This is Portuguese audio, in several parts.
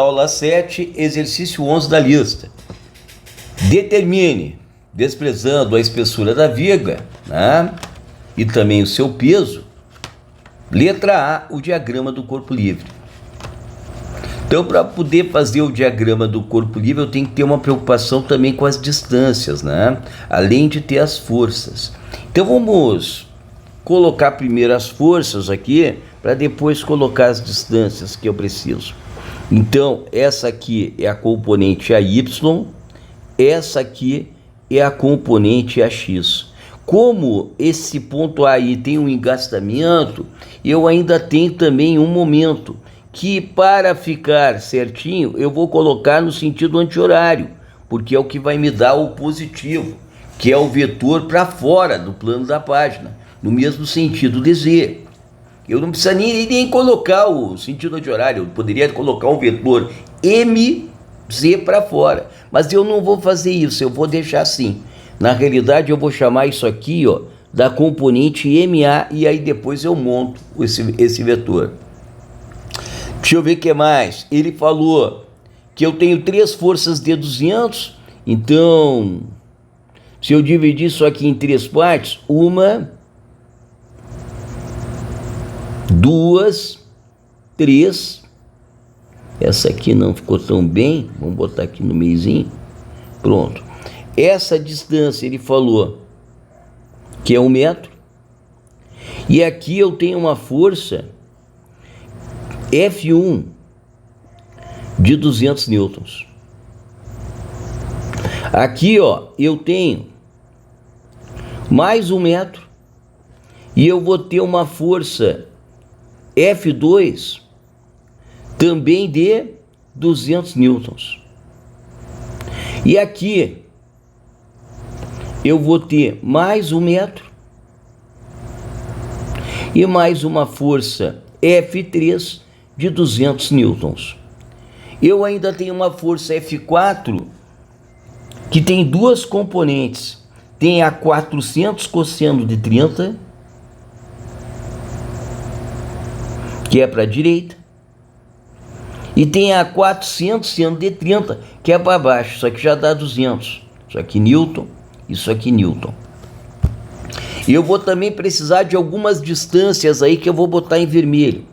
Aula 7, exercício 11 da lista. Determine, desprezando a espessura da viga, né, e também o seu peso. Letra A, o diagrama do corpo livre. Então, para poder fazer o diagrama do corpo livre, eu tenho que ter uma preocupação também com as distâncias, né? Além de ter as forças. Então, vamos colocar primeiro as forças aqui, para depois colocar as distâncias que eu preciso. Então, essa aqui é a componente AY, essa aqui é a componente AX. Como esse ponto aí tem um engastamento, eu ainda tenho também um momento, que para ficar certinho, eu vou colocar no sentido anti-horário, porque é o que vai me dar o positivo, que é o vetor para fora do plano da página, no mesmo sentido de Z. Eu não preciso nem colocar o sentido anti-horário, eu poderia colocar um vetor MZ para fora, mas eu não vou fazer isso, eu vou deixar assim. Na realidade, eu vou chamar isso aqui, ó, da componente MA, e aí depois eu monto esse vetor. Deixa eu ver o que mais. Ele falou que eu tenho 3 forças de 200, então, se eu dividir isso aqui em 3 partes, 1, 2, 3. Essa aqui não ficou tão bem, vamos botar aqui no meiozinho. Pronto. Essa distância ele falou que é 1 metro. E aqui eu tenho uma força F1 de 200 newtons. Aqui, ó, eu tenho mais 1 metro e eu vou ter uma força F2 também de 200 newtons. E aqui eu vou ter mais 1 metro e mais uma força F3 de 200 newtons. Eu ainda tenho uma força F4 que tem 2 componentes. Tem a 400 cosseno de 30, que é para a direita, e tem a 400 seno de 30, que é para baixo. Isso aqui já dá 200. Isso aqui newton, isso aqui newton. E eu vou também precisar de algumas distâncias aí que eu vou botar em vermelho.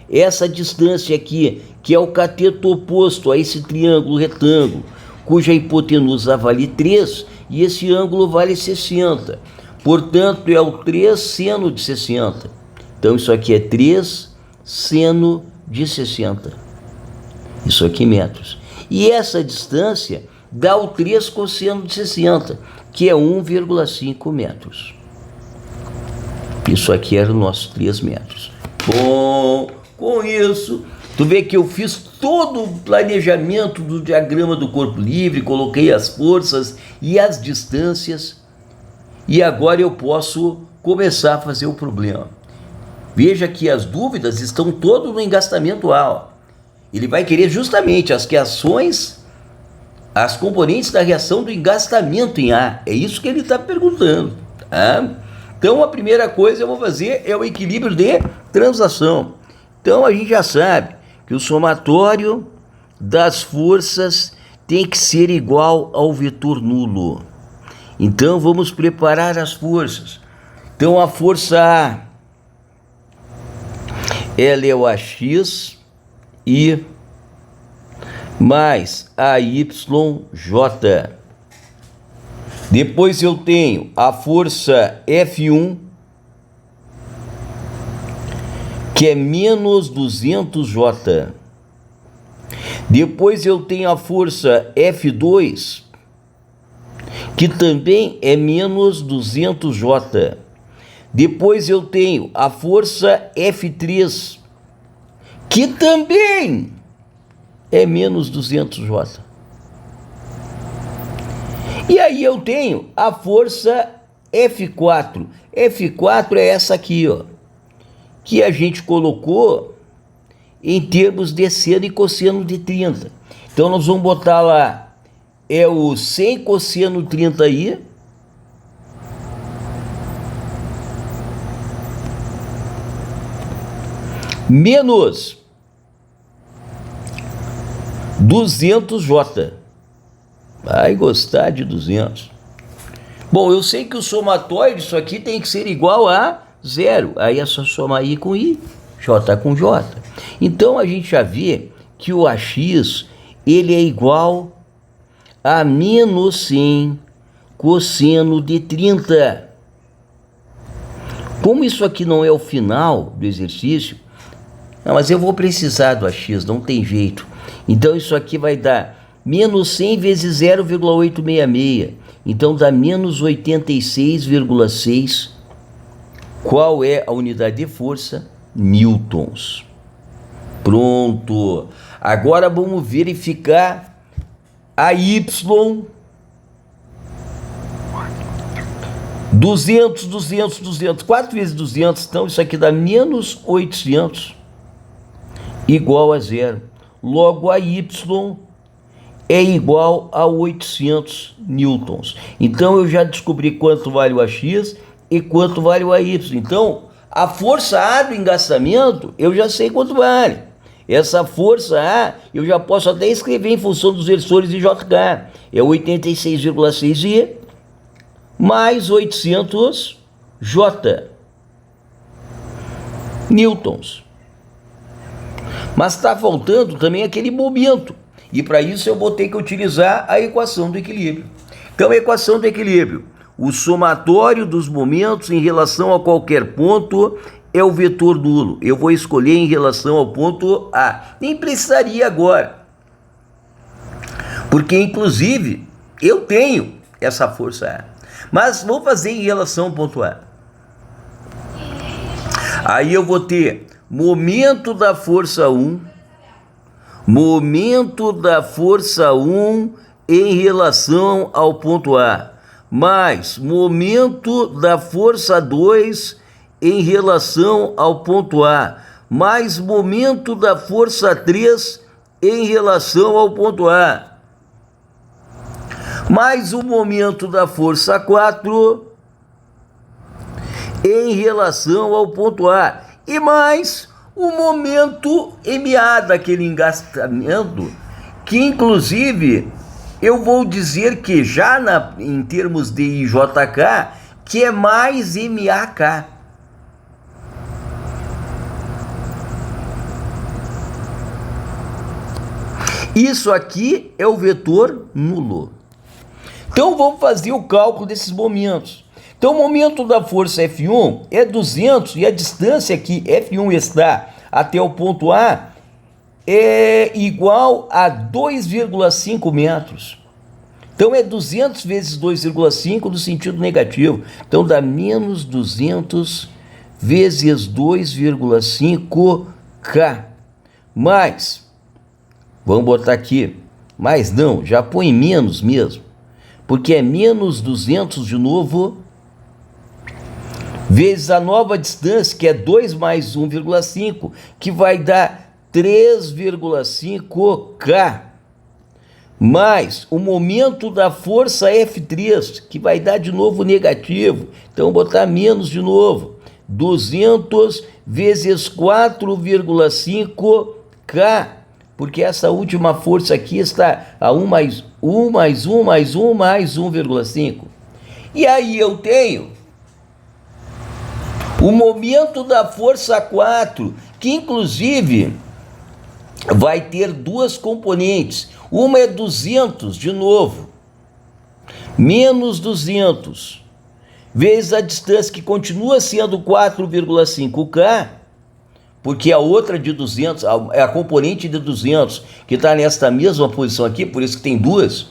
Essa distância aqui, que é o cateto oposto a esse triângulo retângulo, cuja hipotenusa vale 3 e esse ângulo vale 60. Portanto, é o 3 seno de 60. Então, isso aqui é 3 seno de 60. Isso aqui metros. E essa distância dá o 3 cosseno de 60, que é 1,5 metros. Isso aqui era o nosso 3 metros. Bom, com isso, tu vê que eu fiz todo o planejamento do diagrama do corpo livre, coloquei as forças e as distâncias, e agora eu posso começar a fazer o problema. Veja que as dúvidas estão todas no engastamento A. Ele vai querer justamente as reações, as componentes da reação do engastamento em A. É isso que ele está perguntando, tá? Então, a primeira coisa que eu vou fazer é o equilíbrio de translação. Então, a gente já sabe que o somatório das forças tem que ser igual ao vetor nulo. Então, vamos preparar as forças. Então, a força A, ela é o AX e mais AYJ. Depois eu tenho a força F1, que é menos 200J. Depois eu tenho a força F2, que também é menos 200J. Depois eu tenho a força F3, que também é menos 200J. E aí eu tenho a força F4. F4 é essa aqui, ó, que a gente colocou em termos de seno e cosseno de 30. Então nós vamos botar lá, é o 100 cosseno 30i, menos 200J. Vai gostar de 200. Bom, eu sei que o somatório disso aqui tem que ser igual a 0. Aí é só somar I com I, J com J. Então a gente já vê que o AX ele é igual a menos 100 cosseno de 30. Como isso aqui não é o final do exercício, não, mas eu vou precisar do AX, não tem jeito. Então isso aqui vai dar menos 100 vezes 0,866. Então dá menos 86,6. Qual é a unidade de força? Newtons. Pronto. Agora vamos verificar a Y. 200, 200, 200. 4 vezes 200, então isso aqui dá menos 800 igual a 0. Logo a Y é igual a 800 newtons. Então eu já descobri quanto vale o AX e quanto vale o AY. Então a força A do engastamento eu já sei quanto vale. Essa força A eu já posso até escrever em função dos versores de JK. É 86,6 I mais 800 J newtons. Mas está faltando também aquele momento. E para isso eu vou ter que utilizar a equação do equilíbrio. Então, a equação do equilíbrio. O somatório dos momentos em relação a qualquer ponto é o vetor nulo. Eu vou escolher em relação ao ponto A. Nem precisaria agora. Porque, inclusive, eu tenho essa força A. Mas vou fazer em relação ao ponto A. Aí eu vou ter momento da força 1, momento da força 1 em relação ao ponto A, mais momento da força 2 em relação ao ponto A, mais momento da força 3 em relação ao ponto A, mais o momento da força 4 em relação ao ponto A, e mais o momento MA daquele engastamento, que inclusive eu vou dizer que já em termos de IJK, que é mais MAK. Isso aqui é o vetor nulo. Então vamos fazer o cálculo desses momentos. Então o momento da força F1 é 200 e a distância que F1 está até o ponto A é igual a 2,5 metros. Então é 200 vezes 2,5 no sentido negativo. Então dá menos 200 vezes 2,5K. Mais, vamos botar aqui, mais não, já põe menos mesmo. Porque é menos 200 de novo, vezes a nova distância, que é 2 mais 1,5, que vai dar 3,5K, mais o momento da força F3, que vai dar de novo negativo, então vou botar menos de novo, 200 vezes 4,5K, porque essa última força aqui está a 1 mais 1 mais 1 mais 1 mais 1,5. E aí eu tenho o momento da força 4, que inclusive vai ter duas componentes. Uma é 200, de novo, menos 200, vezes a distância, que continua sendo 4,5K, porque a outra de 200, é a componente de 200, que está nesta mesma posição aqui, por isso que tem duas.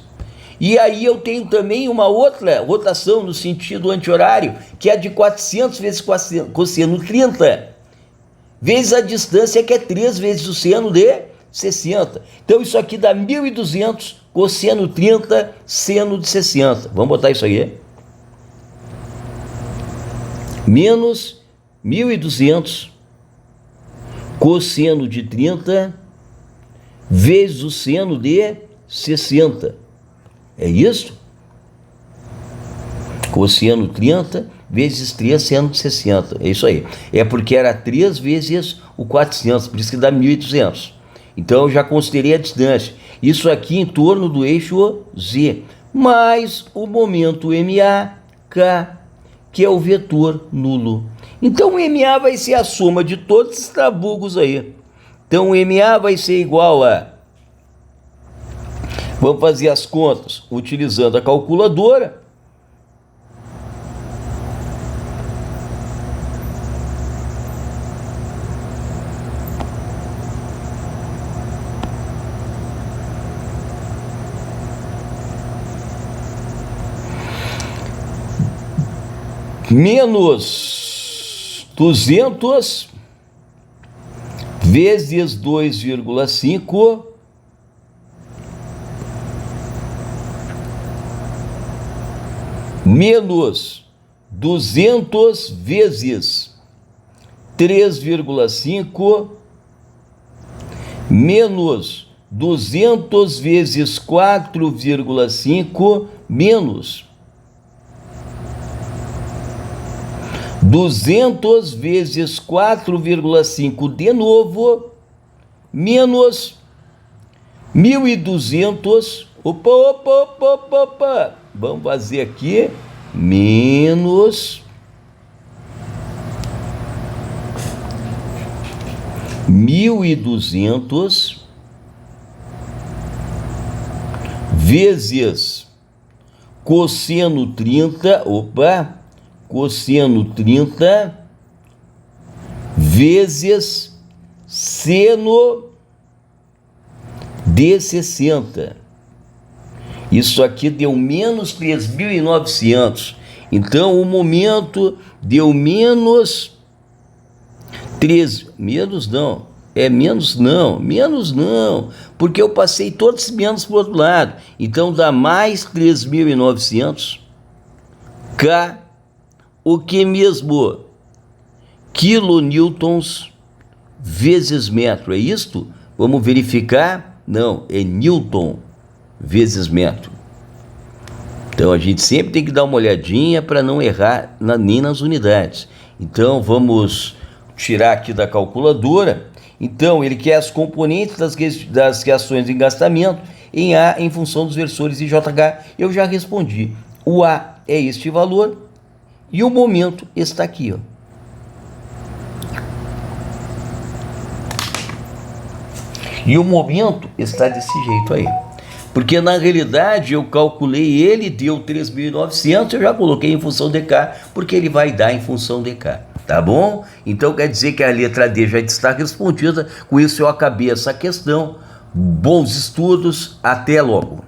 E aí eu tenho também uma outra rotação no sentido anti-horário, que é de 400 vezes cosseno 30, vezes a distância, que é 3 vezes o seno de 60. Então isso aqui dá 1.200 cosseno 30, seno de 60. Vamos botar isso aí. Menos 1.200 cosseno de 30 vezes o seno de 60. É isso? Cosseno 30 vezes 3, seno de 60. É isso aí. É porque era 3 vezes o 400, por isso que dá 1.200. Então eu já considerei a distância. Isso aqui em torno do eixo Z, mais o momento MA, que é o vetor nulo. Então o MA vai ser a soma de todos esses trabugos aí. Então o MA vai ser igual a... Vamos fazer as contas utilizando a calculadora. Menos 200 vezes 2,5 menos 200 vezes 3,5 menos 200 vezes 4,5 menos 200 vezes 4,5 de novo, menos 1.200, opa, vamos fazer aqui, menos 1.200 vezes cosseno 30, cosseno 30 vezes seno de 60. Isso aqui deu menos 3.900. Então o momento deu menos 13. Menos não, porque eu passei todos os menos para o outro lado. Então dá mais 3.900 K. O que mesmo? Kilonewtons vezes metro. É isto? Vamos verificar? Não, é Newton vezes metro. Então a gente sempre tem que dar uma olhadinha para não errar nem nas unidades. Então vamos tirar aqui da calculadora. Então ele quer as componentes das reações de engastamento em A em função dos versores e JH. Eu já respondi. O A é este valor. E o momento está aqui, ó. E o momento está desse jeito aí. Porque na realidade eu calculei ele, deu 3.900, eu já coloquei em função de K, porque ele vai dar em função de K. Tá bom? Então quer dizer que a letra D já está respondida. Com isso eu acabei essa questão. Bons estudos, até logo.